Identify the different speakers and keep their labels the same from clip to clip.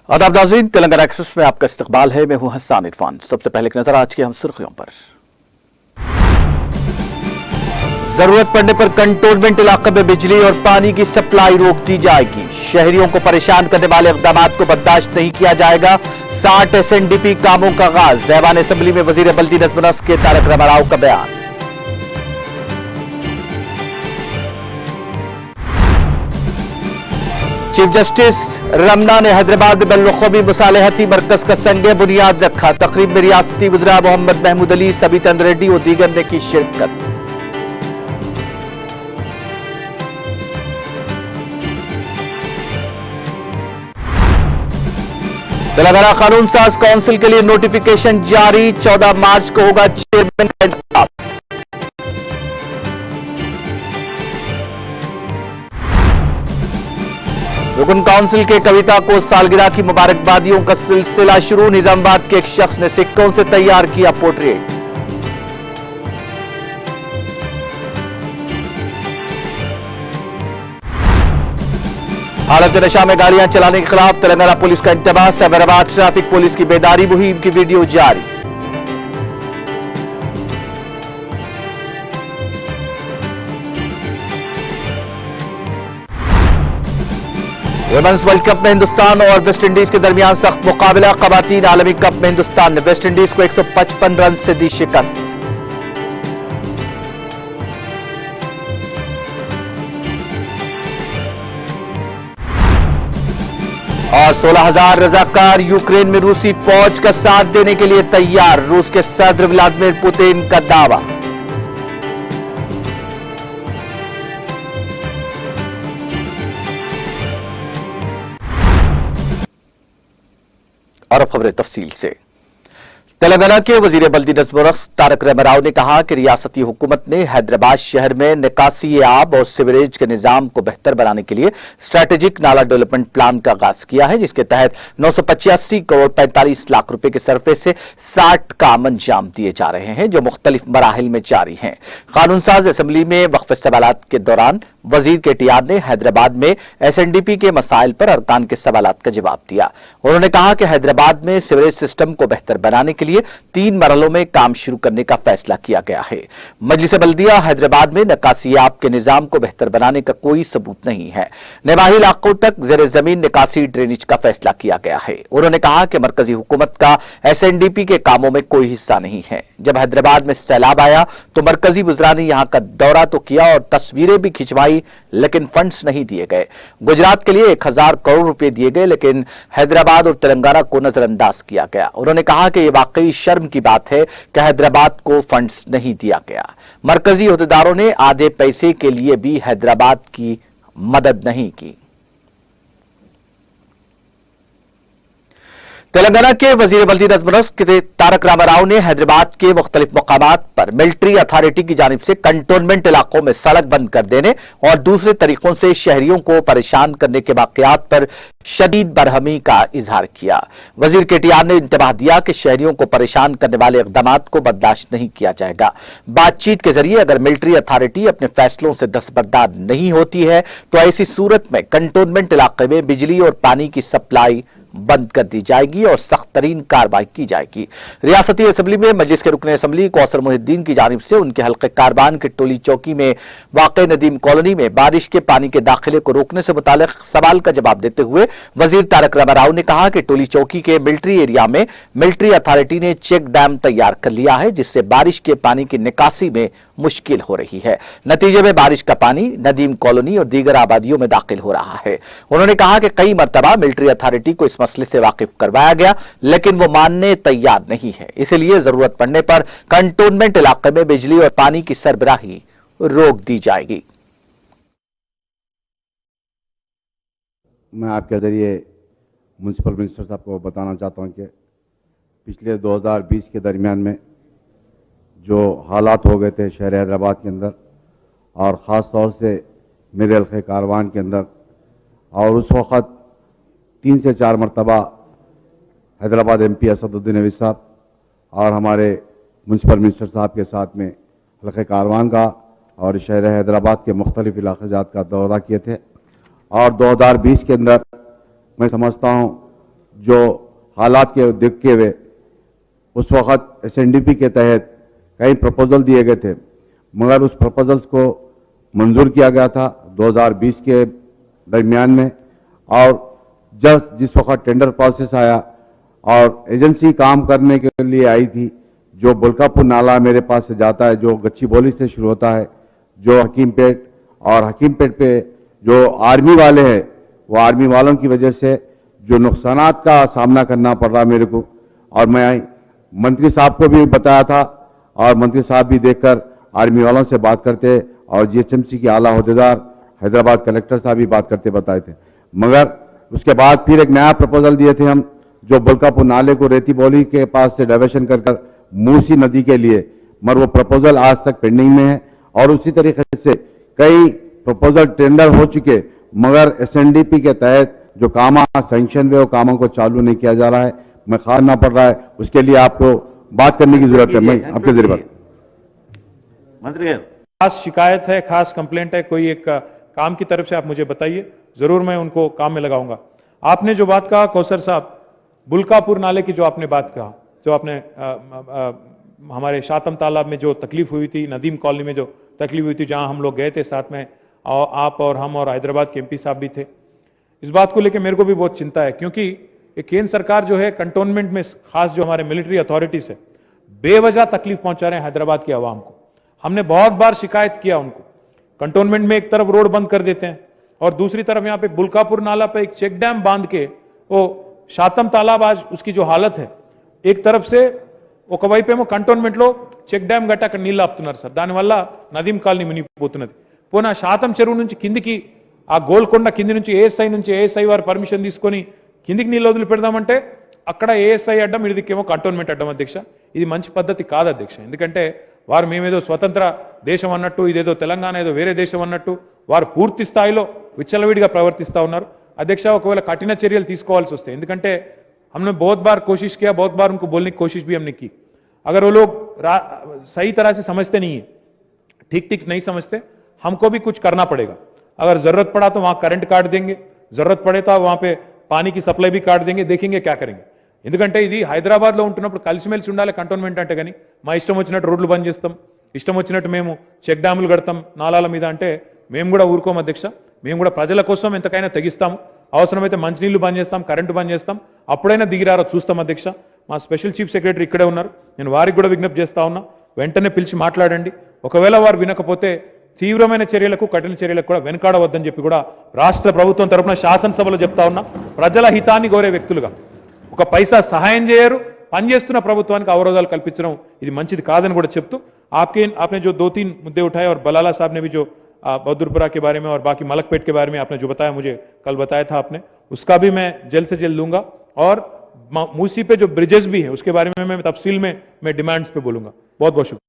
Speaker 1: आदाब नाज़रीन, तेलंगाना एक्सप्रेस में आपका इस्तकबाल है। मैं हूं हसन इरफान। सबसे पहले एक नजर आज की हम सुर्खियों पर। जरूरत पड़ने पर कंटोनमेंट इलाके में बिजली और पानी की सप्लाई रोक दी जाएगी। शहरियों को परेशान करने वाले इक़दामात को बर्दाश्त नहीं किया जाएगा। 60 SNDP कामों का आगाज। ऐवान असेंबली में वजीर बल्दी नज़्म ओ नस्क के तारक रामाराव का बयान। चीफ जस्टिस रमना ने हैदराबाद में बैनुल-अक़वामी मुसालहती मरकज का संग बुनियाद रखा। तकरीब में रियासती वज़ीर मोहम्मद महमूद अली, सबीतंद रेड्डी और दीगर ने की शिरकत। तेलंगाना कानून साज काउंसिल के लिए नोटिफिकेशन जारी। 14 मार्च को होगा चेयरमैन का इंतखाब। रुकन काउंसिल के कविता को सालगिरह की मुबारकबादियों का सिलसिला शुरू। निजामाबाद के एक शख्स ने सिक्कों से तैयार किया पोर्ट्रेट। हालत नशा में गाड़ियां चलाने के खिलाफ तेलंगाना पुलिस का इंतबाह। साइबराबाद ट्रैफिक पुलिस की बेदारी मुहिम की वीडियो जारी। वुमेन्स वर्ल्ड कप में हिंदुस्तान और वेस्टइंडीज के दरमियान सख्त मुकाबला। खवातीन आलमी कप में हिंदुस्तान ने वेस्टइंडीज को 155 रन से दी शिकस्त। और 16,000 रजाकार यूक्रेन में रूसी फौज का साथ देने के लिए तैयार। रूस के सदर व्लादिमीर पुतिन का दावा। और अब खबरें तफसील से। तेलंगाना के वजीर बल्दी नज़्म ओ नस्क तारक रामाराव ने कहा कि रियासती हुकूमत ने हैदराबाद शहर में निकासी आब और सीवरेज के निजाम को बेहतर बनाने के लिए स्ट्रेटेजिक नाला डेवलपमेंट प्लान का आगाज किया है, जिसके तहत 985 करोड़ 45 लाख रुपए के सरफे से 60 काम अंजाम दिए जा रहे हैं, जो मुख्तलिफ मराहिल में जारी हैं। कानून साज असेंबली में वक्फ सवालात के दौरान वजीर KTR ने हैदराबाद में SNDP के मसाइल पर अरकान के सवालात का जवाब दिया। उन्होंने कहा कि हैदराबाद में सीवरेज सिस्टम को बेहतर बनाने के लिए 3 मरहलों में काम शुरू करने का फैसला किया गया है। मजलिस बल्दिया हैदराबाद में निकासी आब के निजाम को बेहतर बनाने का कोई सबूत नहीं है। नवाही इलाकों तक जेर जमीन निकासी ड्रेनेज का फैसला किया गया है। उन्होंने कहा कि मरकजी हुकूमत का SNDP के कामों में कोई हिस्सा नहीं है। जब हैदराबाद में सैलाब आया तो मरकजी वज़रा ने यहां का दौरा तो किया और तस्वीरें भी खिंचवाई, लेकिन फंड्स नहीं दिए गए। गुजरात के लिए 1000 करोड़ रुपए दिए गए, लेकिन हैदराबाद और तेलंगाना को नजरअंदाज किया गया। उन्होंने कहा कि यह वाकई शर्म की बात है कि हैदराबाद को फंड्स नहीं दिया गया। मरकजी अहदेदारों ने आधे पैसे के लिए भी हैदराबाद की मदद नहीं की। तेलंगाना के वजीर बल्दी नज़्म ओ नस्क तारक रामाराव ने हैदराबाद के मुख्तलिफ मकामात पर मिलिट्री अथॉरिटी की जानिब से कंटोनमेंट इलाकों में सड़क बंद कर देने और दूसरे तरीकों से शहरियों को परेशान करने के वाकयात पर शदीद बरहमी का इजहार किया। वजीर KTR ने इंतबाह दिया कि शहरियों को परेशान करने वाले इक़दामात को बर्दाश्त नहीं किया जाएगा। बातचीत के जरिए अगर मिलिट्री अथॉरिटी अपने फैसलों से दस्तबरदार नहीं होती है तो ऐसी सूरत में कंटोनमेंट इलाके में बिजली और पानी की सप्लाई बंद कर दी जाएगी और सख्त तरीन कार्रवाई की जाएगी। रियासती असेंबली में मजलिस के रुकन असेंबली कौसर मोहिद्दीन की जानिब से उनके हल्के कारबान के टोली चौकी में वाक़े नदीम कॉलोनी में बारिश के पानी के दाखिले को रोकने से मुताल्लिक सवाल का जवाब देते हुए वजीर तारक रामाराव ने कहा कि टोली चौकी के मिलिट्री एरिया में मिलिट्री अथॉरिटी ने चेक डैम तैयार कर लिया है, जिससे बारिश के पानी की निकासी में मुश्किल हो रही है। नतीजे में बारिश का पानी नदीम कॉलोनी और दीगर आबादियों में दाखिल हो रहा है। उन्होंने कहा कि कई मरतबा मिलिट्री अथॉरिटी को इस मसले से वाकिफ करवाया गया, लेकिन वो मानने तैयार नहीं है। इसलिए जरूरत पड़ने पर कंटोनमेंट इलाके में बिजली और पानी की सरबराही रोक दी जाएगी।
Speaker 2: मैं आपके जरिए म्युनिसिपल मिनिस्टर साहब को बताना चाहता हूं कि पिछले 2020 के दरमियान में जो हालात हो गए थे शहर हैदराबाद के अंदर, और ख़ास तौर से मेरे हल्के कारवान के अंदर, और उस वक़्त 3 से 4 मरतबा हैदराबाद MP असदुद्दीन अवीस साहब और हमारे म्यूनसिपल मिनिस्टर साहब के साथ में हल्के कारवान का और शहर हैदराबाद के मुख्तलिफ इलाक़ाजात का दौरा किए थे। और 2020 के अंदर मैं समझता हूँ जो हालात के देखते हुए उस वक़्त SNDP के तहत कई प्रपोजल दिए गए थे, मगर उस प्रपोजल्स को मंजूर किया गया था 2020 के दरमियान में। और जिस वक़्त टेंडर प्रोसेस आया और एजेंसी काम करने के लिए आई थी, जो बुल्कापुर नाला मेरे पास से जाता है, जो गच्चीबौली से शुरू होता है, जो हकीमपेट, और हकीमपेट पे जो आर्मी वाले हैं, वो आर्मी वालों की वजह से जो नुकसानात का सामना करना पड़ रहा मेरे को, और मैं मंत्री साहब को भी बताया था और मंत्री साहब भी देखकर आर्मी वालों से बात करते और GHMC के आला अहदेदार हैदराबाद कलेक्टर साहब भी बात करते बताए थे। मगर उसके बाद फिर एक नया प्रपोजल दिए थे हम, जो बुल्कापुर नाले को रेती बौली के पास से डाइवर्शन कर मूसी नदी के लिए, मगर वो प्रपोजल आज तक पेंडिंग में है। और उसी तरीके से कई प्रपोजल टेंडर हो चुके, मगर SNDP के तहत जो काम सैंक्शन हुए वो कामों को चालू नहीं किया जा रहा है, मैं खाना पड़ रहा है, उसके लिए आपको बात करने की जरूरत है। मैं आपके जरिए बात
Speaker 3: मंत्री
Speaker 4: खास शिकायत है, खास कंप्लेंट है, कोई एक काम की तरफ से आप मुझे बताइए, जरूर मैं उनको काम में लगाऊंगा। आपने जो बात कहा कौसर साहब, बुल्कापुर नाले की जो आपने बात कहा, जो आपने हमारे शातम तालाब में जो तकलीफ हुई थी, नदीम कॉलोनी में जो तकलीफ हुई थी, जहां हम लोग गए थे साथ में, और आप और हम और हैदराबाद के MP साहब भी थे, इस बात को लेकर मेरे को भी बहुत चिंता है, क्योंकि केंद्र सरकार जो है कंटोनमेंट में, खास जो हमारे मिलिट्री अथॉरिटीज है, बेवजह तकलीफ पहुंचा रहे हैं हैदराबाद की आवाम को। हमने बहुत बार शिकायत किया उनको, कंटोनमेंट में एक तरफ रोड बंद कर देते हैं और दूसरी तरफ यहां पे बुल्कापुर नाला पे एक चेक डैम बांध के, वो शातम तालाब आज उसकी जो हालत है, एक तरफ से वो कवैपेमो कंटोनमेंट लो చెక్ డ్యామ్ గట్ట అక్కడ నీళ్లు ఆపుతున్నారు సార్, దానివల్ల నదీం కాలనీ మునిగిపోతున్నది. పోనా శాతం చెరువు నుంచి కిందికి ఆ గోల్కొండ కింది నుంచి ఏఎస్ఐ వారు పర్మిషన్ తీసుకొని కిందికి నీళ్ళు వదిలి పెడదామంటే అక్కడ ఏఎస్ఐ అడ్డం, ఇదికేమో కంటోన్మెంట్ అడ్డం అధ్యక్ష. ఇది మంచి పద్ధతి కాదు అధ్యక్ష, ఎందుకంటే వారు మేమేదో స్వతంత్ర దేశం అన్నట్టు, ఇదేదో తెలంగాణ ఏదో వేరే దేశం అన్నట్టు వారు పూర్తి స్థాయిలో విచ్చలవిడిగా ప్రవర్తిస్తూ ఉన్నారు అధ్యక్ష. ఒకవేళ కఠిన చర్యలు తీసుకోవాల్సి వస్తాయి, ఎందుకంటే हमने बहुत बार कोशिश किया, बहुत बार उनको बोलने की कोशिश भी हमने की, अगर वो लोग सही तरह से समझते नहीं है, ठीक नहीं समझते, हमको भी कुछ करना पड़ेगा. अगर जरूरत पड़ा तो वहां करंट काट देंगे, जरूरत पड़े तो वहां पे पानी की सप्लाई भी काट देंगे, देखेंगे क्या करेंगे. ఎందుకంటే ఇది హైదరాబాద్లో ఉంటున్నప్పుడు కలిసిమెలిసి ఉండాలి కంటోన్మెంట్ అంటే. కానీ మా ఇష్టం వచ్చినట్టు రోడ్లు బంద్ చేస్తాం, ఇష్టం వచ్చినట్టు మేము చెక్ డ్యాములు కడతాం నాలాల మీద అంటే మేము కూడా ఊరుకోం అధ్యక్ష. మేము కూడా ప్రజల కోసం ఎంతకైనా తెగిస్తాము, అవసరమైతే మంచినీళ్లు బంద్ చేస్తాం, కరెంటు బంద్ చేస్తాం, అప్పుడైనా దిగిరారో చూస్తాం అధ్యక్ష. మా స్పెషల్ చీఫ్ సెక్రటరీ ఇక్కడే ఉన్నారు, నేను వారికి కూడా విజ్ఞప్తి చేస్తా ఉన్నా, వెంటనే పిలిచి మాట్లాడండి. ఒకవేళ వారు వినకపోతే తీవ్రమైన చర్యలకు, కఠిన చర్యలకు కూడా వెనకాడవద్దని చెప్పి కూడా రాష్ట్ర ప్రభుత్వం తరపున శాసనసభలో చెప్తా ఉన్నా. ప్రజల హితాన్ని కోరే వ్యక్తులుగా ఒక పైసా సహాయం చేయరు, పనిచేస్తున్న ప్రభుత్వానికి అవరోధాలు కల్పించడం ఇది మంచిది కాదని కూడా చెప్తూ, आपने जो 2-3 मुद्दे उठाए और बलाला साहब ने भी जो बहादुरपुरा के बारे में और बाकी मलकपेट के बारे में आपने जो बताया, मुझे कल बताया था आपने, उसका भी मैं जल्द से जल्द लूंगा. और मूसी पे जो ब्रिजेस भी है उसके बारे में मैं तफसील में मैं डिमांड्स पे बोलूंगा. बहुत बहुत शुक्रिया.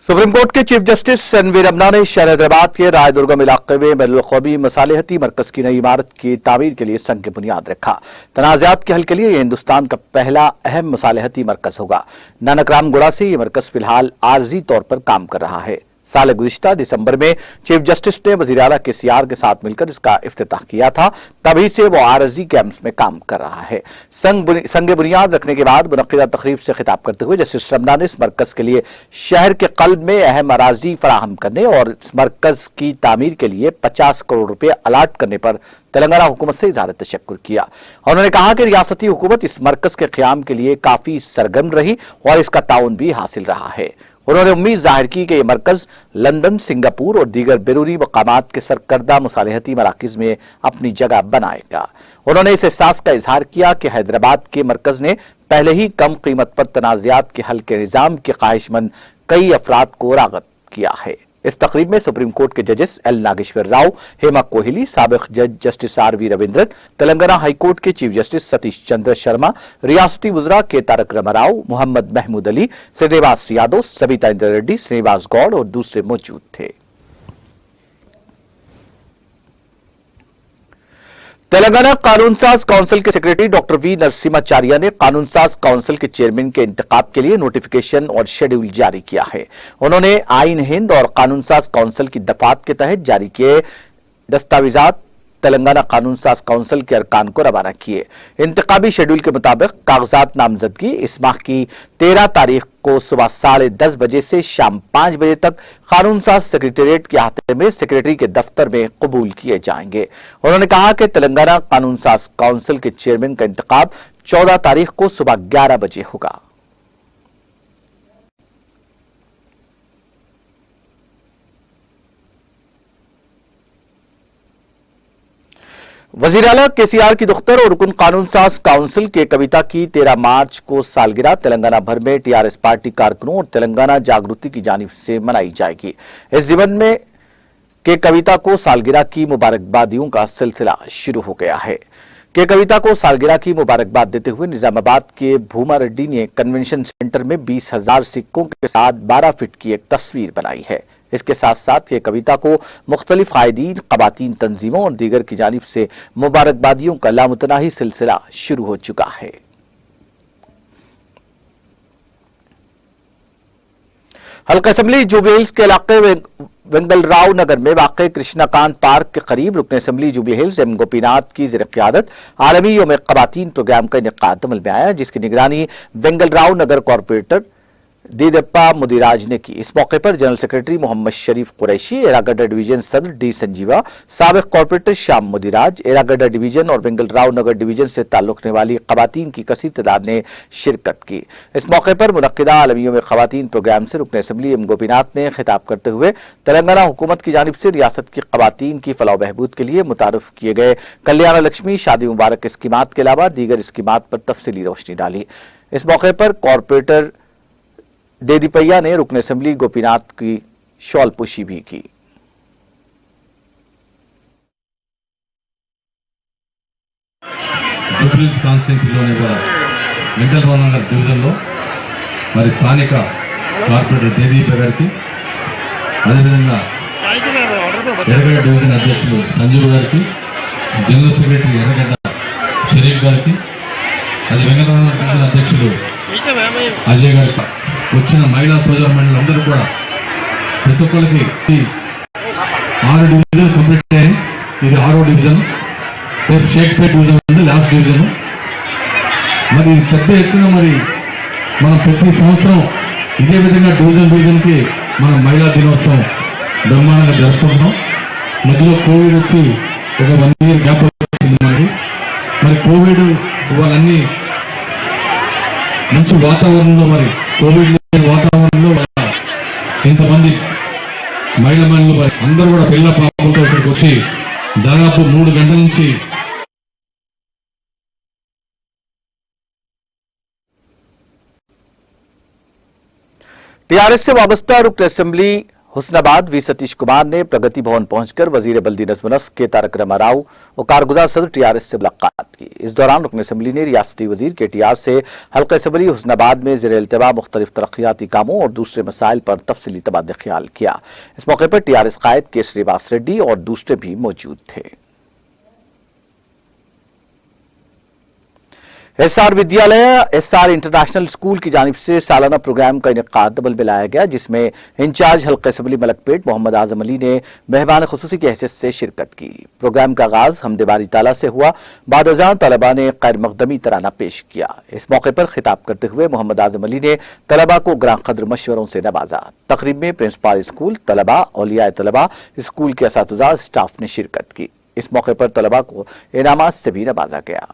Speaker 1: सुप्रीम कोर्ट के चीफ जस्टिस एनवी रमना ने शहर हैदराबाद के राय दुर्गम इलाके में बैनुल-अक़वामी मसालिहती मरकज की नई इमारत की तामीर के लिए संग की बुनियाद रखा. तनाज़ात के हल के लिए यह हिंदुस्तान का पहला अहम मसालिहती मरकज होगा. नानक राम गुड़ा से यह मरकज फिलहाल आर्जी तौर पर काम कर रहा है. साल गुज़िश्ता दिसंबर में चीफ जस्टिस ने वज़ीर आला KCR के साथ मिलकर इसका इफ्तिताह किया था. तभी से वो आरजी कैंप्स में काम कर रहा है. संग बुनियाद रखने के बाद मुनक्किदा तकरीब से खिताब करते हुए जस्टिस रमना ने इस मरकज के लिए शहर के कल्ब में अहम अराजी फराहम करने और इस मरकज की तामीर के लिए 50 करोड़ रुपए अलाट करने पर तेलंगाना हुकूमत से इज़हार तशक्कुर किया. उन्होंने कहा कि रियासती हुकूमत इस मरकज के क़याम के लिए काफी सरगर्म रही और इसका ताउन भी हासिल रहा है. उन्होंने उम्मीद जाहिर की कि यह मरकज लंदन, सिंगापुर और दीगर बैरूनी मकामात के सरकर्दा मुसालिहती मराकिज में अपनी जगह बनाएगा. उन्होंने इस एहसास का इजहार किया कि हैदराबाद के मरकज ने पहले ही कम कीमत पर तनाज़ात के हल के निज़ाम के ख्वाहिशमंद कई अफराद को राग़ब किया है. इस तकरीब में सुप्रीम कोर्ट के जजेस एल नागेश्वर राव, हेमा कोहली, साबिक जज justice R V. Ravindran, Telangana high court के चीफ जस्टिस सतीश चंद्र शर्मा, रियासती वुजरा के तारक रामाराव, मोहम्मद महमूद अली, श्रीनिवास यादव, सबिता इंद्र रेड्डी, श्रीनिवास गौड़ और दूसरे मौजूद थे। तेलंगाना कानून साज काउंसिल के सेक्रेटरी डॉक्टर वी नरसिम्हाचार्य ने कानून साज काउंसिल के चेयरमैन के इंतखाब के लिए नोटिफिकेशन और शेड्यूल जारी किया है। उन्होंने आईन हिंद और कानून साज काउंसिल की दफात के तहत जारी किए दस्तावेजात तेलंगाना कानून साज काउंसिल के अरकान को रवाना किए। इंतखाबी शेड्यूल के मुताबिक कागजात नामजदगी इस माह की 13 तारीख को सुबह 10:30 बजे से शाम 5 बजे तक कानून साज सेक्रेटेरिएट के अहाते में सेक्रेटरी के दफ्तर में कबूल किए जाएंगे। उन्होंने कहा कि तेलंगाना कानून साज काउंसिल के चेयरमैन का इंतखाब 14 तारीख को सुबह 11 बजे होगा। वजीर आला केसीआर की दुख्तर और रुकन कानून साज काउंसिल के कविता की 13 मार्च को सालगिरह तेलंगाना भर में टीआरएस पार्टी कारकुनों और तेलंगाना जागृति की जानिब से मनाई जाएगी। इस जीवन में के कविता को सालगिरह की मुबारकबादियों का सिलसिला शुरू हो गया है। के कविता को सालगिरह की मुबारकबाद देते हुए निजामाबाद के भूमा रेड्डी ने कन्वेंशन सेंटर में 20,000 सिक्कों के साथ 12 फीट की एक तस्वीर बनाई है। इसके साथ साथ ये कविता को मुख्तलिफ कायदीन, ख़वातीन तंजीमों और दीगर की जानिब से मुबारकबादियों का लामुतनाही सिलसिला शुरू हो चुका है। हल्का असेंबली जुबली हिल्स के इलाके वेंगलराव नगर में वाक़ कृष्णाकांत पार्क के करीब रुकन assembly Jubilee Hills M Gopinath की ज़ेर क़यादत आलमी यौम ख़वातीन प्रोग्राम का इनेकाद अमल में आया, जिसकी निगरानी वेंगलराव नगर कॉरपोरेटर दीदप्पा मुदिराज ने की। इस मौके पर जनरल सेक्रेटरी मोहम्मद शरीफ कुरैशी, एरागड्डा डिवीजन सदर डी संजीवा, साबिक कॉरपोरेटर श्याम मुदिराज, एरागड्डा डिवीजन और वेंगलराव नगर डिवीजन से ताल्लुक रखने वाली ख़वातीन की कसीर तादाद ने शिरकत की। इस मौके पर मुनक्किदा आलमियों में ख़वातीन प्रोग्राम से रुकन असेंबली एम गोपीनाथ ने खिताब करते हुए तेलंगाना हुकूमत की जानिब से रियासत की ख़वातीन की फलाह बहबूद के लिए मुतारफ किए गए कल्याण लक्ष्मी, शादी मुबारक स्कीमात के अलावा दीगर स्कीमात पर तफसीली रोशनी डाली। इस मौके पर कॉरपोरेटर देदीपैया ने रुकन असेंबली गोपीनाथ की शॉल पुशी भी की।
Speaker 5: జూబ్లీహిల్స్ కాన్స్టిట్యున్సీలోని కూడా వెంకటరావు నగర్ డివిజన్లో మరి స్థానిక కార్పొరేటర్ దేదీప గారికి, అదేవిధంగా ఎర్రగడ్డ డివిజన్ అధ్యక్షులు సంజీవ్ గారికి, జనరల్ సెక్రటరీ ఎర్రగడ్డ షరీఫ్ గారికి, అది వెంకటరావు నగర్ డివిజన్ అధ్యక్షులు అజయ్ గారికి, వచ్చిన మహిళా సోదరులు అందరూ కూడా ప్రతి ఒక్కరికి 6 డివిజన్ కంప్లీట్ అయ్యాయి. ఇది 6వ డివిజన్. రేపు షేక్పేట్ డివిజన్ ఉంది, లాస్ట్ డివిజన్. మరి పెద్ద ఎత్తున మరి మనం ప్రతి సంవత్సరం ఇదే విధంగా డివిజన్కి మనం మహిళా దినోత్సవం బ్రహ్మాండంగా జరుపుకుంటున్నాం. మధ్యలో కోవిడ్ వచ్చి ఒక 1 year గ్యాప్ వచ్చింది మనకి. మరి కోవిడ్ వాళ్ళన్నీ మంచి వాతావరణంలో, మరి కోవిడ్ వాతావరణంలో ఇంతమంది మహిళలు అందరూ కూడా పిల్ల పాపలతో ఇక్కడికి వచ్చి దాదాపు 3 గంటల నుంచి
Speaker 1: टीआरएस से वाबस्ता रुकन असेंबली हुस्नाबाद वी सतीश कुमार ने प्रगति भवन पहुंचकर वजीर बल्दी नज़्म नस्क के तारक रामाराव और कारगुजार सदर टीआरएस से मुलाकात की। इस दौरान रुकन असेंबली ने रियासती वजीर के टीआर से हल्का असेंबली हुस्नाबाद में ज़ेर इल्तिवा मुख्तलिफ तरक्याती कामों और दूसरे मसाइल पर तफसीली तबादला ख्याल किया। इस मौके पर टीआरएस कायद के श्रीनिवास रेड्डी और दूसरे भी मौजूद थे। एसआर विद्यालय एसआर इंटरनेशनल स्कूल की जानिब से सालाना प्रोग्राम का इनेकाद अमल में लाया गया, जिसमें इंचार्ज हल्का असेंबली मलकपेट मोहम्मद आजम अली ने मेहमान खुसूसी की हैसियत से शिरकत की। प्रोग्राम का आगाज हमदे बारी ताला से हुआ। बाद अज़ान तलबा ने गैर मक़दमी तराना पेश किया। इस मौके पर खिताब करते हुए मोहम्मद आजम अली ने तलबा को ग्रां कद्र मशवरों से नवाजा। तकरीब में प्रिंसिपल स्कूल, तलबा, औलिया तलबा, स्कूल के असातिज़ा, स्टाफ ने शिरकत की। इस मौके पर तलबा को इनामात से भी नवाजा गया।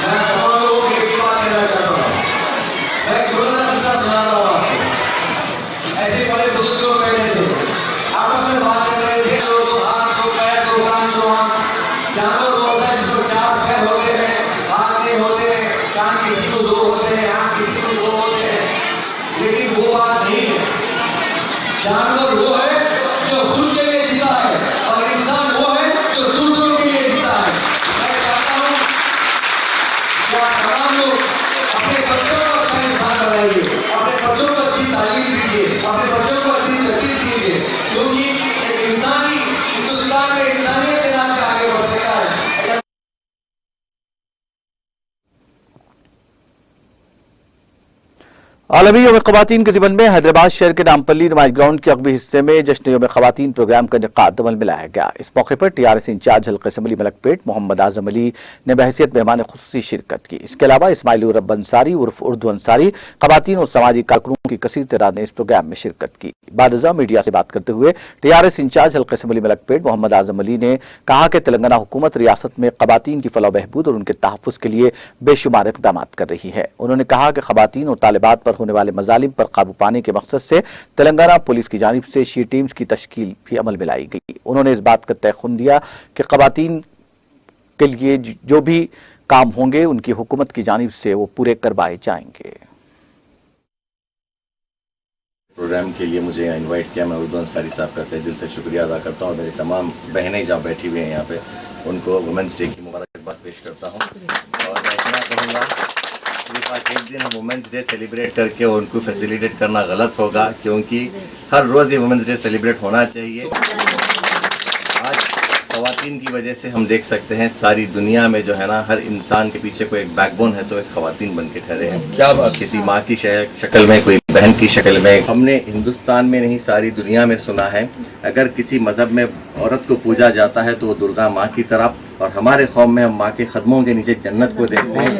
Speaker 6: मैं तमाम लोगों को एक बात कहना चाहता हूँ, किसी को 2 होते हैं, यहाँ किसी को 2 होते हैं, लेकिन वो बात नहीं है। जानवर वो है जो खुद के लिए जीता है और इंसान वो है जो दूसरों के लिए जीता है। मैं चाहता हूँ कि आप तमाम लोग अपने बच्चों को अच्छा इंसान बनाइए, अपने बच्चों को अच्छी तालीम दीजिए, अपने बच्चों को अच्छी तरकीब दीजिए, क्योंकि एक इंसानी हिंदुस्तान में इंसानियत के नाम पे आगे बढ़ सकता है।
Speaker 1: आलमी योम ख़वातीन के ज़िमन में हैदराबाद शहर के नामपल्ली नुमाइश ग्राउंड के अगबी हिस्से में जश्न योम ख़वातीन प्रोग्राम का इनेकाद अमल में लाया गया। इस मौके पर टीआरएस इंचार्ज हल्का असम्बली मलकपेट मोहम्मद आजम अली ने बहैसियत मेहमान खुसूसी शिरकत की। इसके अलावा इस्माइल रब अंसारी उर्फ उर्दू अंसारी, ख़वातीन और समाजी कारकुनों की कसीर तादाद ने इस प्रोग्राम में शिरकत की। बादजा मीडिया से बात करते हुए टीआरएस इंचार्ज हल्का असम्बली मलकपेट मोहम्मद आजम अली ने कहा कि तेलंगाना हुकूमत रियासत में ख़वातीन की फलाह बहबूद और उनके तहफ़्फ़ुज़ के लिए बेशुमार इक़दाम कर रही है। उन्होंने कहा कि ख़वातीन और तालिबात पर होने वाले मज़ालिम पर काबू पाने के मकसद से तेलंगाना पुलिस की जानिब से शी टीम्स की तश्कील भी अमल में लाई गई। उन्होंने इस बात का तयख़ुन दिया कि ख़वातीन के लिए जो भी काम होंगे उनकी हुकूमत की जानिब से वो पूरे करवाए जाएंगे।
Speaker 7: प्रोग्राम के लिए मुझे यहाँ इनवाइट किया, मैं उर्दू अंसारी साहब का तहे दिल से शुक्रिया अदा करता हूँ और मेरी तमाम बहनें जहाँ बैठी हुई हैं यहाँ पे उनको वुमेंस डे की मुबारकबाद पेश करता हूँ। और मैं इतना कहूँगा सिर्फ आज एक दिन हम वुमेंस डे सेलिब्रेट करके उनको फैसिलिटेट करना गलत होगा, क्योंकि हर रोज़ ये वुमेंस डे सेलिब्रेट होना चाहिए। आज ख़वातीन की वजह से हम देख सकते हैं सारी दुनिया में जो है ना, हर इंसान के पीछे कोई एक बैकबोन है तो एक ख़वातीन बन के ठहरे हैं। क्या बात, किसी माँ की शक्ल में, कोई बहन की शक्ल में। हमने हिंदुस्तान में नहीं सारी दुनिया में सुना है, अगर किसी मज़हब में औरत को पूजा जाता है तो वो दुर्गा माँ की तरफ, और हमारे कौम में हम माँ के कदमों के नीचे जन्नत को देखते हैं।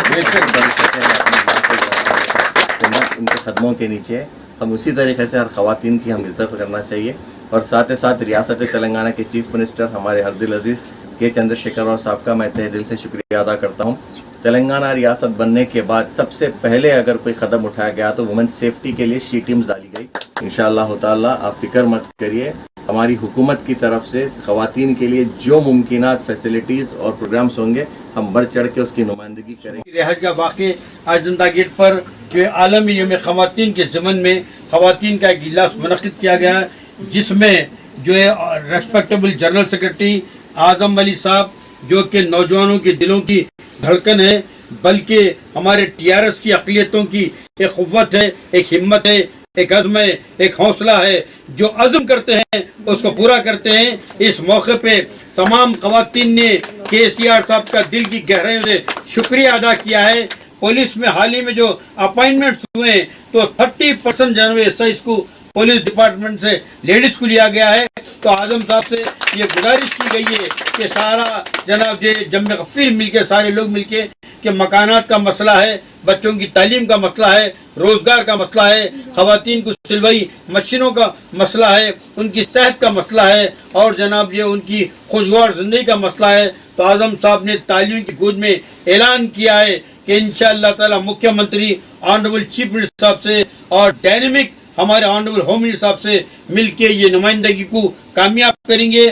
Speaker 7: जन्नत उनके कदमों के नीचे, हम उसी तरीके से हर ख़वातीन की हम इज़्ज़त करना चाहिए। और साथ ही साथ रियासत तेलंगाना के चीफ मिनिस्टर हमारे हरदिल अजीज़ के चंद्रशेखर राव साहब का मैं तहे दिल से शुक्रिया अदा करता हूँ। तेलंगाना रियासत बनने के बाद सबसे पहले अगर कोई कदम उठाया गया तो वुमेन सेफ्टी के लिए शी टीम्स डाली गई। इंशाअल्लाह ताला आप फिक्र मत करिए, हमारी हुकूमत की तरफ से ख़वातीन के लिए जो मुमकिनात फैसिलिटीज़ और प्रोग्राम्स होंगे हम बढ़ चढ़ के उसकी नुमाइंदगी करेंगे।
Speaker 8: रिहाज का वाक़े आज जनता गेट पर जो आलमी योम ख़वातीन के ज़मन में ख़वातीन का एक इजलास मुनक़िद किया गया, जिसमें जो है रेस्पेक्टेबल जनरल सेक्रेटरी आज़म अली साहब जो कि नौजवानों के दिलों की धड़कन है, बल्कि हमारे टीआरएस की अक़लियतों की एक क़ुव्वत है, एक हिम्मत है, एक अज़्म है, एक हौसला है, जो अज़्म करते हैं उसको पूरा करते हैं। इस मौके पे तमाम ख़वातीन ने केसीआर साहब का दिल की गहराइयों से शुक्रिया अदा किया है। पुलिस में हाल ही में जो अपॉइंटमेंट्स हुए हैं तो 30% जनरल एसआईज़ को पुलिस डिपार्टमेंट से लेडीज को लिया गया है। तो आजम साहब से ये गुजारिश की गई है कि सारा जनाब जे जम्मे गफीर मिलके, सारे लोग मिलके कि मकानात का मसला है, बच्चों की तालीम का मसला है, रोजगार का मसला है, ख़वातीन को सिलवाई मशीनों का मसला है, उनकी सेहत का मसला है और जनाब ये उनकी खुशगवार जिंदगी का मसला है। तो आजम साहब ने तालीम की गोद में ऐलान किया है कि इंशाअल्लाह ताला मुख्यमंत्री ऑनरेबल चीफ मिनिस्टर साहब से और डायनेमिक हमारे ऑनरेबल होम मिनिस्टर साहब से मिलके ये नुमाइंदगी को कामयाब करेंगे।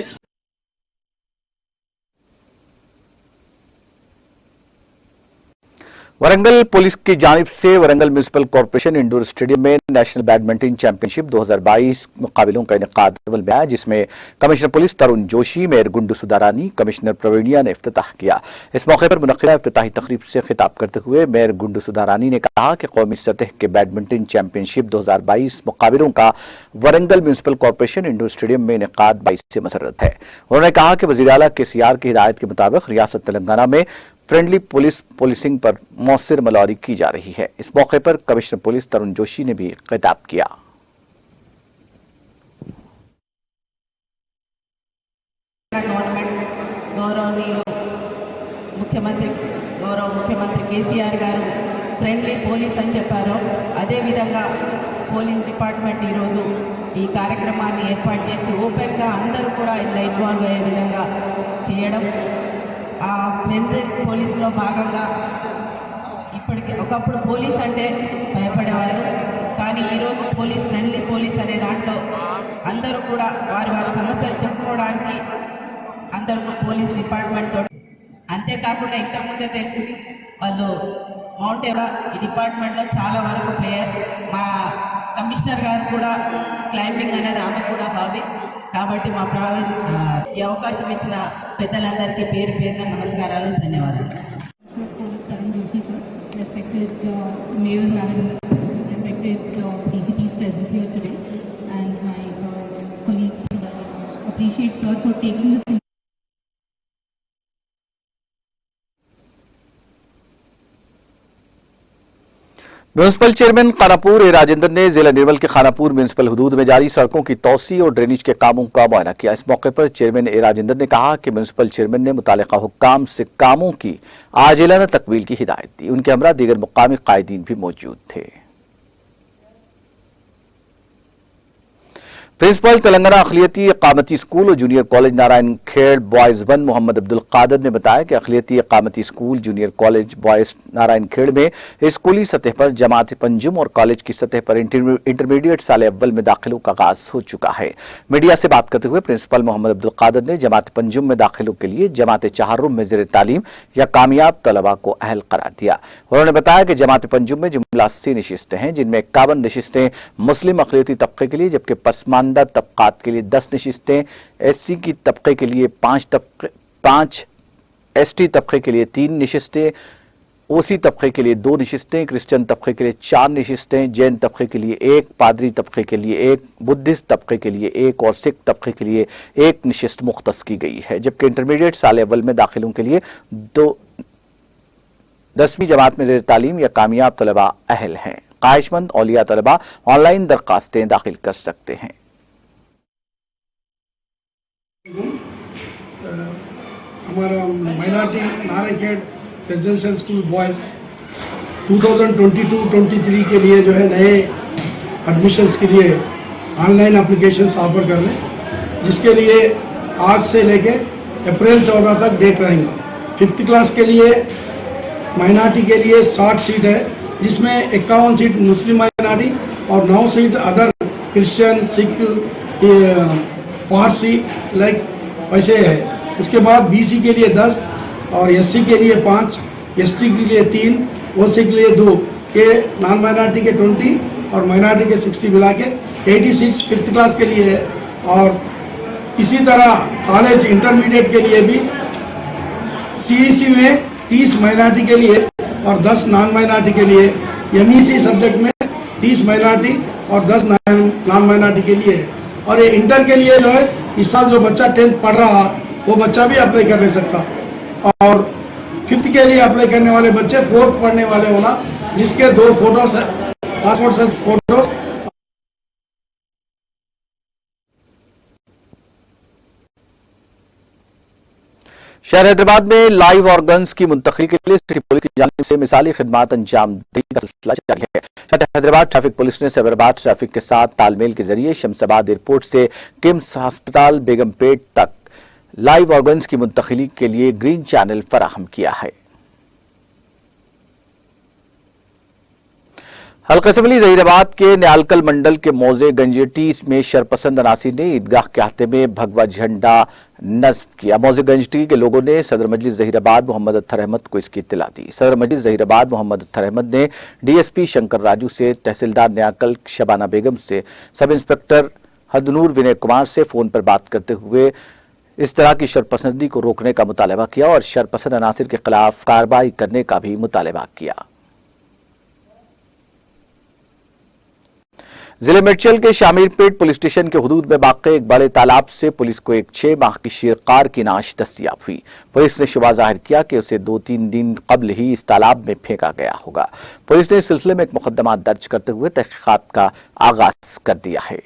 Speaker 1: वरंगल पुलिस की जानिब से Warangal municipal corporation indoor stadium में नेशनल बैडमिंटन चैंपियनशिप 2022 मुकाबलों का इनेकाद अमल में आया, जिसमें कमिश्नर पुलिस तरुण जोशी, मेयर गुंडू सुधारानी, कमिश्नर प्रवीणिया ने इफ्तिताह किया। इस मौके पर मुनक्किदा इफ्तिताही तकरीब से खिताब करते हुए मेयर गुंडू सुधारानी ने कहा कि कौमी सतह के बैडमिंटन चैंपियनशिप 2022 मुकाबलों का Warangal municipal corporation indoor stadium में इनेकाद बाइस से मसरत है। उन्होंने कहा कि वज़ीर आला केसीआर की हिदायत के मुताबिक रियासत तेलंगाना में फ्रेंडली पुलिसिंग पर मौसर मलौरी की जा रही है। इस मौके पर कमिश्नर पुलिस तरुण जोशी ने भी खिताब किया।
Speaker 9: గౌరవ ముఖ్యమంత్రి కేసీఆర్ గారు ఫ్రెండ్లీ పోలీస్ అని చెప్పారు. అదేవిధంగా పోలీస్ డిపార్ట్మెంట్ ఈరోజు ఈ కార్యక్రమాన్ని ఏర్పాటు చేసి ఓపెన్గా అందరూ కూడా ఇలా ఇన్వాల్వ్ అయ్యే విధంగా చేయడం, ఆ ఫ్రెండ్లీ పోలీస్లో భాగంగా ఇప్పటికి ఒకప్పుడు పోలీస్ అంటే భయపడేవారు, కానీ ఈరోజు పోలీస్ ఫ్రెండ్లీ పోలీస్ అనే దాంట్లో అందరూ కూడా వారి వారి సమస్యలు చెప్పుకోవడానికి అందరూ పోలీస్ డిపార్ట్మెంట్ తోటి, అంతేకాకుండా ఇంతకుముందే తెలిసింది వాళ్ళు మౌంట్ ఎవా ఈ డిపార్ట్మెంట్లో చాలా వరకు ప్లేయర్స్. మా కమిషనర్ గారు కూడా క్లైంబింగ్ అనేది ఆమె కూడా హాబీ. కాబట్టి మా ఈ అవకాశం ఇచ్చిన పెద్దలందరికీ పేరు పేరున నమస్కారాలు, ధన్యవాదాలు.
Speaker 10: Respected Mayor Madam, respected DCPs present here today, and my colleagues, appreciate sir for taking this.
Speaker 1: Municipal chairman Khanapur A Rajendra ने जिला निर्मल के खानापुर म्युनिसिपल हुदूद में जारी सड़कों की तौसी और ड्रेनेज के कामों का मुआयना किया। इस मौके पर चेयरमैन ए राजेंद्र ने कहा कि म्युनिसिपल चेयरमैन ने मुतालिका हुक्काम से कामों की आजिलाना तकमील की हिदायत दी। उनके हमरा दीगर मुकामी कायदीन भी मौजूद थे। प्रिंसिपल तेलंगाना अखिलियती इकामती स्कूल और junior college Narayankhed boys 1 Mohammed Abdul Qadir ने बताया कि अखिलियती इकामती school junior college boys Narayankhed में स्कूली सतह पर जमात पंजुम और कॉलेज की सतह पर इंटरमीडिएट साल अव्वल में दाखिलों का आगाज हो चुका है। मीडिया से बात करते हुए प्रिंसिपल मोहम्मद अब्दुल कादर ने जमात पंजुम में दाखिलों के लिए जमात चहारुम में ज़ेर तालीम या कामयाब तलबा को अहल करार दिया। उन्होंने बताया कि जमात पंजुम में जुमला 80 नशिस्तें हैं, जिनमें 51 नशिस्तें मुस्लिम अखिलियती तबके के लिए, जबकि पसमानदा तबकात के लिए 10 नशिस्तें, एससी की तबके के लिए 5, एसटी तबके के लिए 3 नशिस्तें, ओसी तबके के लिए 2 नशिस्तें, क्रिश्चियन तबके के लिए 4 नशिस्तें, जैन तबके के लिए 1, पादरी तबके के लिए 1, बुद्धिस्ट तबके के लिए 1 और सिख तबके के लिए 1 नशिस्त मुख्तस की गई है। जबकि इंटरमीडिएट साल अव्वल में दाखिलों के लिए 10वीं जमात में ज़ेर तालीम या कामयाब तलबा अहल हैं। ख्वाहिशमंद औलिया तलबा ऑनलाइन दरखास्तें दाखिल कर सकते हैं।
Speaker 11: हमारा minority Narayan residential school boys 2022-23 के लिए जो है नए एडमिशन्स के लिए ऑनलाइन एप्लीकेशंस ऑफर कर रहे हैं, जिसके लिए आज से लेके अप्रैल 14 तक डेट रहेंगे। 5th क्लास के लिए माइनॉरिटी के लिए 60 सीट है, जिसमें 51 सीट मुस्लिम माइनॉरिटी और 9 seat other Christian, Sikh, Parsi like वैसे है। उसके बाद बीसी के लिए 10 और एससी के लिए 5, एसटी के लिए 3, ओसी के लिए 2 के नॉन माइनॉरिटी के 20 और माइनॉरिटी के 60 मिला के 86 5th क्लास के लिए है। और इसी तरह कॉलेज इंटरमीडिएट के लिए भी सीईसी में 30 माइनॉरिटी के लिए और 10 नॉन माइनॉरिटी के लिए, एमईसी सब्जेक्ट में 30 माइनॉरिटी और 10 नॉन माइनॉरिटी के लिए है। और ये इंटर के लिए जो है इस साल जो बच्चा 10th पढ़ रहा वो बच्चा भी अप्लाई कर नहीं सकता। और 5th के लिए अप्लाई करने वाले बच्चे 4th पढ़ने वाले होना, जिसके 2 फोटोज है, पासपोर्ट साइज फोटोज।
Speaker 1: शहर हैदराबाद में लाइव ऑर्गन्स की मुंतकिली के लिए सिटी पुलिस की जानिब से मिसाली खिदमात अंजाम देने का सिलसिला जारी है। शहर हैदराबाद ट्रैफिक पुलिस ने साइबराबाद ट्रैफिक के साथ तालमेल के जरिए शमशाबाद एयरपोर्ट से किम्स अस्पताल बेगमपेट तक लाइव ऑर्गन्स की मुंतकिली के लिए ग्रीन चैनल फराहम किया है। हल्का असम्बली जहीराबाद के न्यालकल मंडल के मौजे गंजेटी में शरपसंद अनासी ने ईदगाह के अहाते में भगवा झंडा नस्ब किया। मौजे गंजेटी के लोगों ने सदर मजलिस जहीराबाद मोहम्मद अत्तर अहमद को इसकी इत्तला दी। सदर मजलिस जहीराबाद मोहम्मद अत्तर अहमद ने डीएसपी शंकर राजू से, तहसीलदार न्यालकल शबाना बेगम से, सब इंस्पेक्टर हदनूर विनय कुमार से फोन पर बात करते हुए इस तरह की शरपसंदी को रोकने का मुतालबा किया और शरपसंद अनासिर के खिलाफ कार्रवाई करने का भी मुतालबा किया। जिले मेडचल के शामीरपेट पुलिस स्टेशन के हुदूद में वाक़े एक बड़े तालाब से पुलिस को एक 6 माह की शेरकार की नाश दस्तयाब हुई। पुलिस ने शुबा जाहिर किया कि उसे 2-3 दिन कबल ही इस तालाब में फेंका गया होगा। पुलिस ने इस सिलसिले में एक मुकदमा दर्ज करते हुए तहकीकात का आगाज कर दिया है।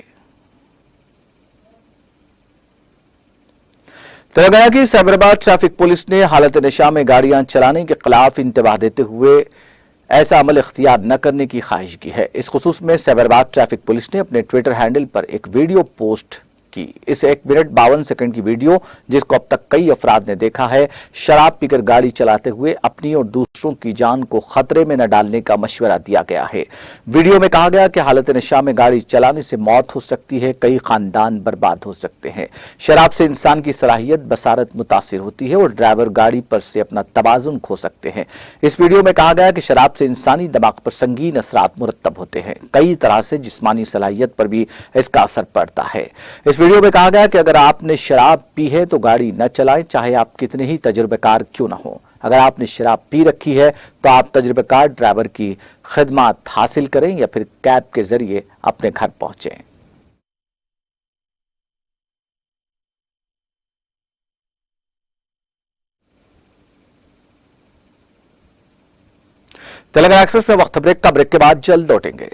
Speaker 1: तेलंगाना की साइबराबाद ट्रैफिक पुलिस ने हालत नशा में गाड़ियां चलाने के खिलाफ इंतबाह देते हुए ऐसा अमल इख्तियार न करने की ख्वाहिश की है। इस खुसूस में साइबराबाद ट्रैफिक पुलिस ने अपने ट्विटर हैंडल पर एक वीडियो पोस्ट की। इस 1 मिनट 52 सेकंड की वीडियो, जिसको अब तक कई अफराद ने देखा है, शराब पीकर गाड़ी चलाते हुए अपनी और दूसरों की जान को खतरे में न डालने का मशवरा दिया गया है। वीडियो में कहा गया कि हालत नशा में गाड़ी चलाने से मौत हो सकती है, कई खानदान बर्बाद हो सकते हैं। शराब से इंसान की सलाहियत बसारत मुतासिर होती है और ड्राइवर गाड़ी पर से अपना तवाजुन खो सकते हैं। इस वीडियो में कहा गया कि शराब से इंसानी दिमाग पर संगीन असरात मुरत्तब होते हैं, कई तरह से जिस्मानी सलाहियत पर भी इसका असर पड़ता है। इस वीडियो में कहा गया कि अगर आपने शराब पी है तो गाड़ी न चलाएं, चाहे आप कितने ही तजुर्बेकार क्यों न हो। अगर आपने शराब पी रखी है तो आप तजुर्बेकार ड्राइवर की खिदमत हासिल करें या फिर कैब के जरिए अपने घर पहुंचें। तेलंगाना एक्सप्रेस में वक्त ब्रेक का, ब्रेक के बाद जल्द लौटेंगे।